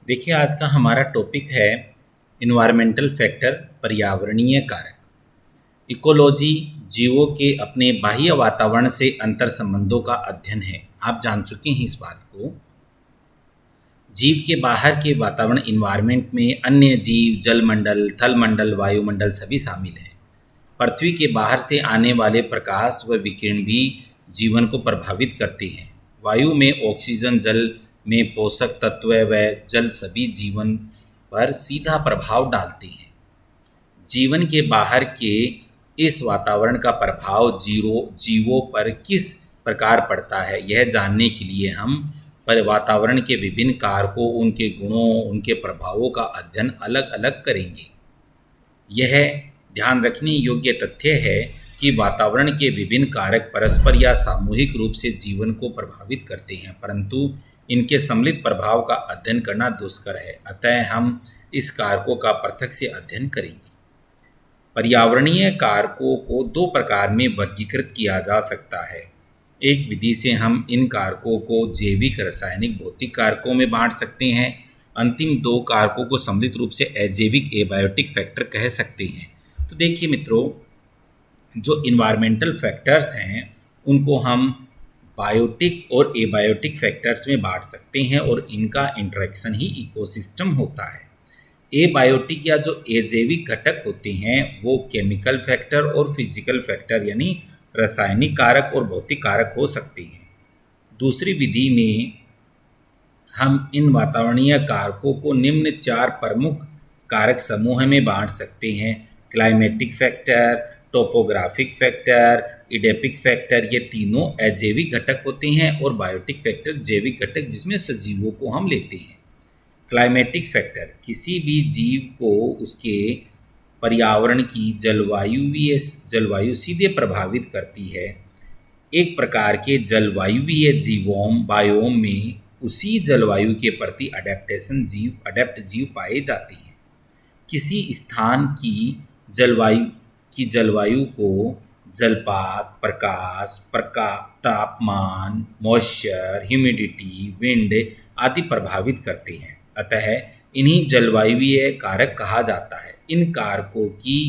देखिए, आज का हमारा टॉपिक है इन्वायरमेंटल फैक्टर, पर्यावरणीय कारक। इकोलॉजी जीवों के अपने बाह्य वातावरण से अंतर संबंधों का अध्ययन है। आप जान चुके हैं इस बात को। जीव के बाहर के वातावरण इन्वायरमेंट में अन्य जीव, जलमंडल, थलमंडल, वायुमंडल सभी शामिल हैं। पृथ्वी के बाहर से आने वाले प्रकाश व विकिरण भी जीवन को प्रभावित करते हैं। वायु में ऑक्सीजन, जल में पोषक तत्व व जल सभी जीवन पर सीधा प्रभाव डालते हैं। जीवन के बाहर के इस वातावरण का प्रभाव जीवों पर किस प्रकार पड़ता है, यह जानने के लिए हम पर वातावरण के विभिन्न कारकों, उनके गुणों, उनके प्रभावों का अध्ययन अलग अलग करेंगे। यह ध्यान रखने योग्य तथ्य है कि वातावरण के विभिन्न कारक परस्पर या सामूहिक रूप से जीवन को प्रभावित करते हैं, परंतु इनके सम्मिलित प्रभाव का अध्ययन करना दुष्कर है। अतः हम इस कारकों का पृथक से अध्ययन करेंगे। पर्यावरणीय कारकों को दो प्रकार में वर्गीकृत किया जा सकता है। एक विधि से हम इन कारकों को जैविक, रासायनिक, भौतिक कारकों में बांट सकते हैं। अंतिम दो कारकों को सम्मिलित रूप से अजैविक, एबायोटिक फैक्टर कह सकते हैं। तो देखिए मित्रों, जो इन्वायरमेंटल फैक्टर्स हैं उनको हम बायोटिक और एबायोटिक फैक्टर्स में बांट सकते हैं और इनका इंटरेक्शन ही इकोसिस्टम होता है। एबायोटिक या जो अजैविक घटक होते हैं वो केमिकल फैक्टर और फिजिकल फैक्टर यानी रासायनिक कारक और भौतिक कारक हो सकते हैं। दूसरी विधि में हम इन वातावरणीय कारकों को निम्न चार प्रमुख कारक समूह में बांट सकते हैं। Climatic factor, topographic factor, edaphic factor, ये तीनों अजैविक घटक होते हैं और बायोटिक फैक्टर जैविक घटक जिसमें सजीवों को हम लेते हैं। क्लाइमेटिक फैक्टर किसी भी जीव को उसके पर्यावरण की जलवायु सीधे प्रभावित करती है। एक प्रकार के जलवायुवीय जीवोम बायोम में उसी जलवायु के प्रति अडेप्ट जीव पाए जाते हैं। किसी स्थान की जलवायु को जलपात, प्रकाश, तापमान, मॉइस्चर, ह्यूमिडिटी, विंड आदि प्रभावित करते हैं। अतः इन्हीं जलवायुवीय कारक कहा जाता है। इन कारकों की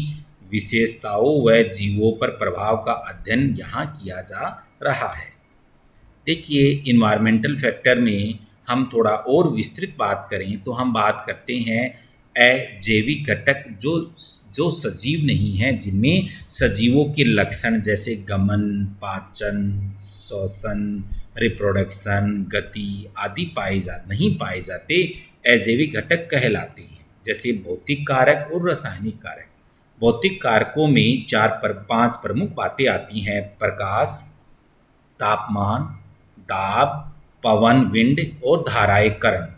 विशेषताओं व जीवों पर प्रभाव का अध्ययन यहाँ किया जा रहा है। देखिए, इन्वायरमेंटल फैक्टर में हम थोड़ा और विस्तृत बात करें तो हम बात करते हैं अजैविक घटक जो सजीव नहीं हैं, जिनमें सजीवों के लक्षण जैसे गमन, पाचन, श्वसन, रिप्रोडक्शन, गति आदि नहीं पाए जाते अजैविक घटक कहलाते हैं। जैसे भौतिक कारक और रासायनिक कारक। भौतिक कारकों में 4-5 प्रमुख बातें आती हैं: प्रकाश, तापमान, दाब, पवन, विंड और धाराएं, करंट।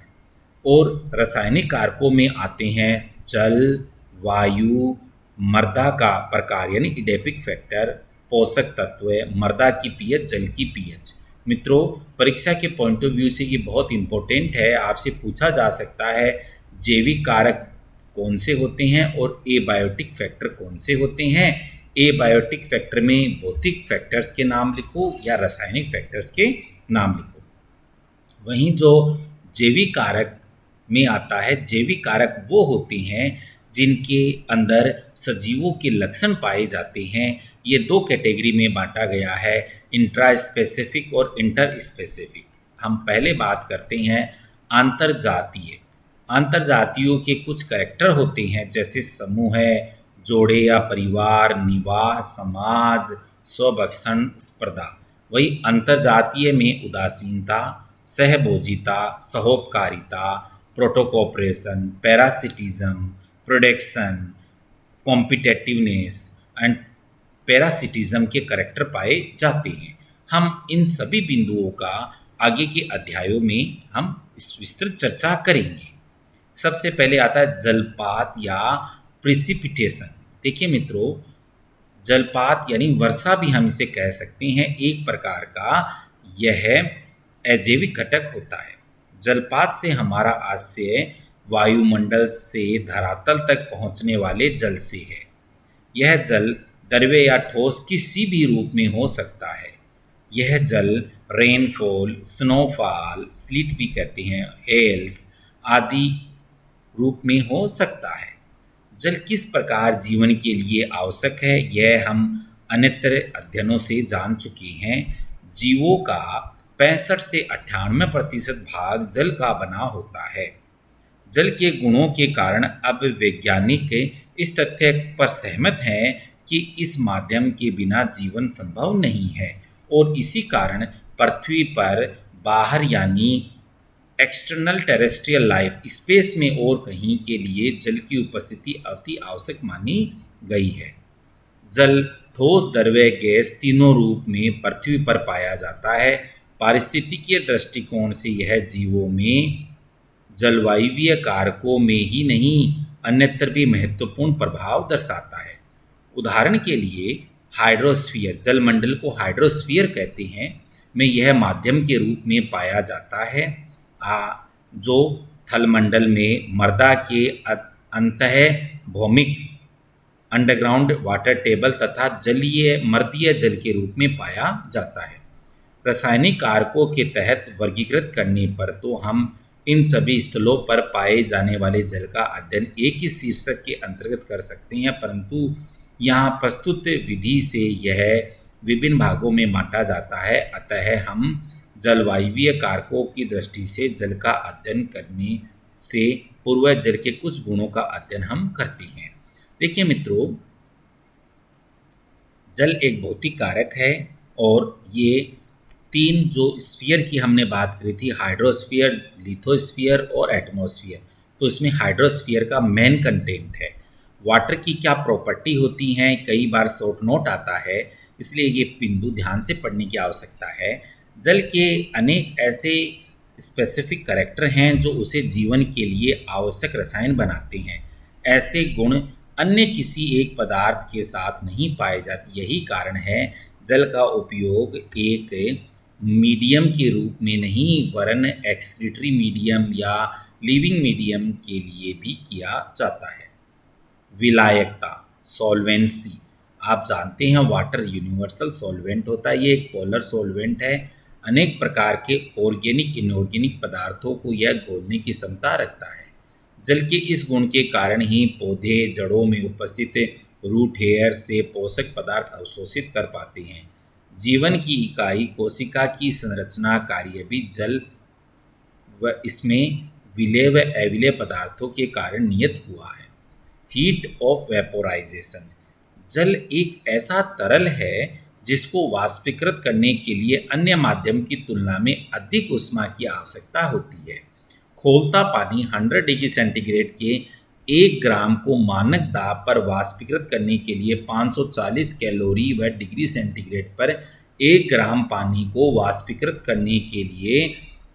और रासायनिक कारकों में आते हैं जल, वायु, मृदा का प्रकार यानी इडेपिक फैक्टर, पोषक तत्व, मृदा की पीएच, जल की पीएच। मित्रों, परीक्षा के पॉइंट ऑफ व्यू से ये बहुत इंपॉर्टेंट है। आपसे पूछा जा सकता है जैविक कारक कौन से होते हैं और एबायोटिक फैक्टर कौन से होते हैं। एबायोटिक फैक्टर में भौतिक फैक्टर्स के नाम लिखो या रासायनिक फैक्टर्स के नाम लिखो। वहीं जो जैविक कारक में आता है, जैविक कारक वो होते हैं जिनके अंदर सजीवों के लक्षण पाए जाते हैं। ये दो कैटेगरी में बांटा गया है, इंट्रा स्पेसिफिक और इंटर स्पेसिफिक। हम पहले बात करते हैं अंतर्जातीय। अंतर्जातियों के कुछ कैरेक्टर होते हैं जैसे समूह है, जोड़े या परिवार, निवास, समाज, स्वभक्षण, स्पर्धा। वही अंतर्जातीय में उदासीनता, सहभोजिता, सहोपकारिता, protocooperation, parasitism, production, competitiveness and parasitism के कैरेक्टर पाए जाते हैं। हम इन सभी बिंदुओं का आगे के अध्यायों में हम इस विस्तृत चर्चा करेंगे। सबसे पहले आता है जलपात या प्रिसिपिटेशन। देखिए मित्रों, जलपात यानी वर्षा भी हम इसे कह सकते हैं, एक प्रकार का यह अजैविक घटक होता है। जलपात से हमारा आशय वायुमंडल से धरातल तक पहुंचने वाले जल से है। यह जल द्रव्य या ठोस किसी भी रूप में हो सकता है। यह जल रेनफॉल, स्नोफॉल, स्लीट भी कहते हैं, हेल्स, आदि रूप में हो सकता है। जल किस प्रकार जीवन के लिए आवश्यक है, यह हम अन्यत्र अध्ययनों से जान चुके हैं। जीवों का 65 से 98% भाग जल का बना होता है। जल के गुणों के कारण अब वैज्ञानिक इस तथ्य पर सहमत हैं कि इस माध्यम के बिना जीवन संभव नहीं है और इसी कारण पृथ्वी पर बाहर यानी एक्सटर्नल टेरेस्ट्रियल लाइफ स्पेस में और कहीं के लिए जल की उपस्थिति अति आवश्यक मानी गई है। जल, ठोस, द्रव्य, गैस तीनों रूप में पृथ्वी पर पाया जाता है। पारिस्थितिकीय दृष्टिकोण से यह जीवों में जलवायवीय कारकों में ही नहीं अन्यत्र भी महत्वपूर्ण प्रभाव दर्शाता है। उदाहरण के लिए हाइड्रोस्फीयर, जलमंडल को हाइड्रोस्फीयर कहते हैं, में यह माध्यम के रूप में पाया जाता है जो थलमंडल में मृदा के अंतः भौमिक अंडरग्राउंड वाटर टेबल तथा जलीय मर्दीय जल के रूप में पाया जाता है। रासायनिक कारकों के तहत वर्गीकृत करने पर तो हम इन सभी स्थलों पर पाए जाने वाले जल का अध्ययन एक ही शीर्षक के अंतर्गत कर सकते हैं, परंतु यहाँ प्रस्तुत विधि से यह विभिन्न भागों में बांटा जाता है। अतः हम जलवायवीय कारकों की दृष्टि से जल का अध्ययन करने से पूर्व जल के कुछ गुणों का अध्ययन हम करते हैं। देखिए मित्रों, जल एक भौतिक कारक है और ये तीन जो स्फीयर की हमने बात करी थी, हाइड्रोस्फीयर, लिथोस्फीयर और एटमॉस्फेयर, तो इसमें हाइड्रोस्फीयर का मेन कंटेंट है। वाटर की क्या प्रॉपर्टी होती हैं, कई बार शॉर्ट नोट आता है, इसलिए ये बिंदु ध्यान से पढ़ने की आवश्यकता है। जल के अनेक ऐसे स्पेसिफिक कैरेक्टर हैं जो उसे जीवन के लिए आवश्यक रसायन बनाते हैं। ऐसे गुण अन्य किसी एक पदार्थ के साथ नहीं पाए जाते। यही कारण है जल का उपयोग एक मीडियम के रूप में नहीं वरन एक्सक्रीटरी मीडियम या लिविंग मीडियम के लिए भी किया जाता है। विलायकता, सॉल्वेंसी, आप जानते हैं वाटर यूनिवर्सल सॉल्वेंट होता है। ये एक पोलर सॉल्वेंट है। अनेक प्रकार के ऑर्गेनिक इनऑर्गेनिक पदार्थों को यह घोलने की क्षमता रखता है। जल के इस गुण के कारण ही पौधे जड़ों में उपस्थित रूट हेयर से पोषक पदार्थ अवशोषित कर पाते हैं। जीवन की इकाई कोशिका की संरचना कार्य भी जल व इसमें विलेय व अविलेय पदार्थों के कारण नियत हुआ है। हीट ऑफ वेपोराइजेशन, जल एक ऐसा तरल है जिसको वाष्पीकृत करने के लिए अन्य माध्यम की तुलना में अधिक ऊष्मा की आवश्यकता होती है। खौलता पानी 100 डिग्री सेंटीग्रेड के 1 ग्राम को मानक दाब पर वाष्पीकृत करने के लिए 540 कैलोरी व डिग्री सेंटीग्रेड पर 1 ग्राम पानी को वाष्पीकृत करने के लिए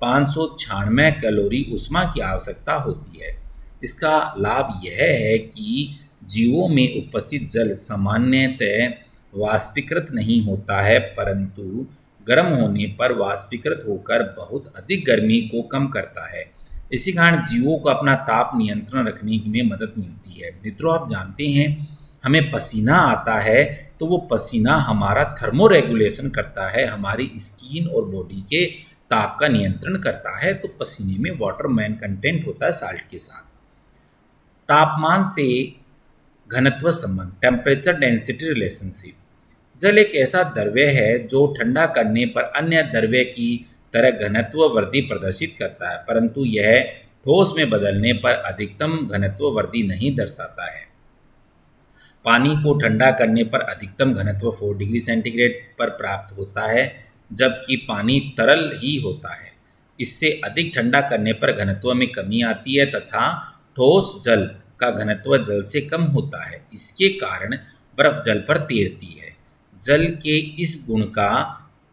596 कैलोरी ऊष्मा की आवश्यकता होती है। इसका लाभ यह है कि जीवों में उपस्थित जल सामान्यतः वाष्पीकृत नहीं होता है, परंतु गर्म होने पर वाष्पीकृत होकर बहुत अधिक गर्मी को कम करता है। इसी कारण जीवों को अपना ताप नियंत्रण रखने में मदद मिलती है। मित्रों, आप जानते हैं हमें पसीना आता है तो वो पसीना हमारा थर्मो रेगुलेशन करता है, हमारी स्किन और बॉडी के ताप का नियंत्रण करता है। तो पसीने में वाटर मैन कंटेंट होता है साल्ट के साथ। तापमान से घनत्व संबंध, टेम्परेचर डेंसिटी रिलेशनशिप, जल एक ऐसा द्रव्य है जो ठंडा करने पर अन्य द्रव्य की तरह घनत्व वृद्धि प्रदर्शित करता है, परंतु यह ठोस में बदलने पर अधिकतम घनत्व वृद्धि नहीं दर्शाता है। पानी को ठंडा करने पर अधिकतम घनत्व 4 डिग्री सेंटीग्रेड पर प्राप्त होता है, जबकि पानी तरल ही होता है। इससे अधिक ठंडा करने पर घनत्व में कमी आती है तथा ठोस जल का घनत्व जल से कम होता है। इसके कारण बर्फ जल पर तैरती है। जल के इस गुण का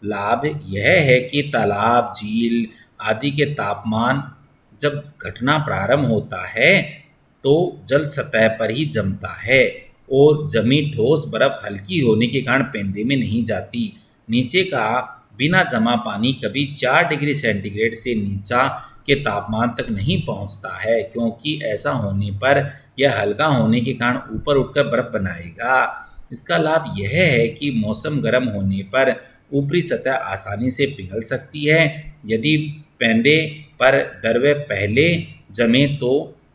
लाभ यह है कि तालाब, झील आदि के तापमान जब घटना प्रारंभ होता है तो जल सतह पर ही जमता है और जमी ठोस बर्फ हल्की होने के कारण पेंदे में नहीं जाती। नीचे का बिना जमा पानी कभी 4 डिग्री सेंटीग्रेड से नीचा के तापमान तक नहीं पहुंचता है, क्योंकि ऐसा होने पर यह हल्का होने के कारण ऊपर उठकर बर्फ बनाएगा। इसका लाभ यह है कि मौसम गर्म होने पर ऊपरी सतह आसानी से पिघल सकती है। यदि पेंदे पर द्रव्य पहले जमे तो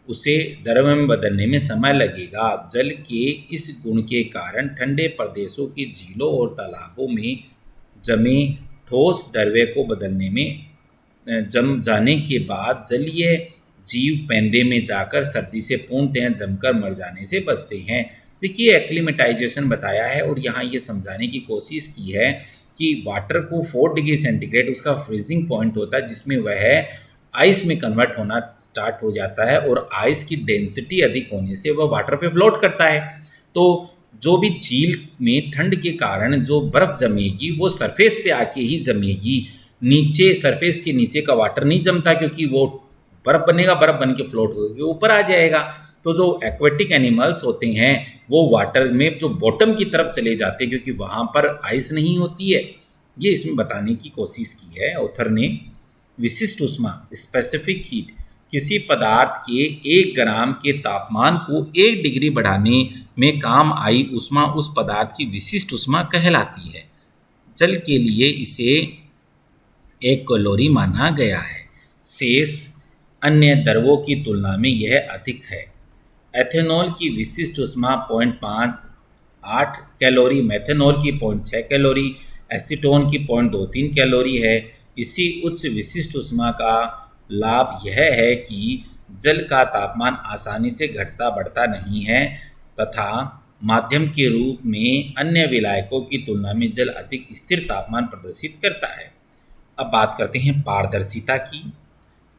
उसे द्रव में बदलने में समय लगेगा। जल के इस गुण के कारण ठंडे प्रदेशों की झीलों और तालाबों में जमे ठोस द्रव्य को बदलने में जम जाने के बाद जलीय जीव पैंदे में जाकर सर्दी से पूर्णतः जमकर मर जाने से बचते हैं। देखिए एक्लिमेटाइजेशन बताया है और यहाँ ये समझाने की कोशिश की है कि वाटर को 4 डिग्री सेंटीग्रेड उसका फ्रीजिंग पॉइंट होता है, जिसमें वह आइस में कन्वर्ट होना स्टार्ट हो जाता है और आइस की डेंसिटी अधिक होने से वह वाटर पे फ्लोट करता है। तो जो भी झील में ठंड के कारण जो बर्फ़ जमेगी वो सरफेस पे आके ही जमेगी, नीचे सरफेस के नीचे का वाटर नहीं जमता, क्योंकि वो बर्फ़ बनेगा, बर्फ़ बन के फ्लोट होकर ऊपर आ जाएगा। तो जो एक्वेटिक एनिमल्स होते हैं वो वाटर में जो बॉटम की तरफ चले जाते हैं, क्योंकि वहाँ पर आइस नहीं होती है। ये इसमें बताने की कोशिश की है ऑथर ने। विशिष्ट ऊष्मा स्पेसिफिक हीट किसी पदार्थ के 1 ग्राम के तापमान को 1 डिग्री बढ़ाने में काम आई ऊष्मा उस पदार्थ की विशिष्ट ऊष्मा कहलाती है। जल के लिए इसे 1 कैलोरी माना गया है। शेष अन्य द्रवों की तुलना में यह अधिक है। एथेनॉल की विशिष्ट ऊष्मा 0.58 कैलोरी, मेथेनॉल की 0.6 कैलोरी, एसीटोन की 0.23 कैलोरी है। इसी उच्च विशिष्ट ऊष्मा का लाभ यह है कि जल का तापमान आसानी से घटता बढ़ता नहीं है तथा माध्यम के रूप में अन्य विलायकों की तुलना में जल अधिक स्थिर तापमान प्रदर्शित करता है। अब बात करते हैं पारदर्शिता की।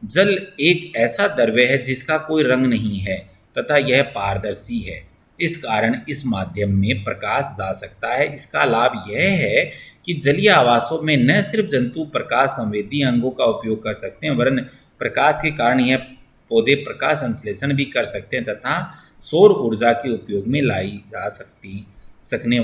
जल एक ऐसा द्रव्य है जिसका कोई रंग नहीं है तथा यह पारदर्शी है। इस कारण इस माध्यम में प्रकाश जा सकता है। इसका लाभ यह है कि जलीय आवासों में न सिर्फ जंतु प्रकाश संवेदी अंगों का उपयोग कर सकते हैं, वरन प्रकाश के कारण यह पौधे प्रकाश संश्लेषण भी कर सकते हैं तथा सौर ऊर्जा के उपयोग में लाई जा सकने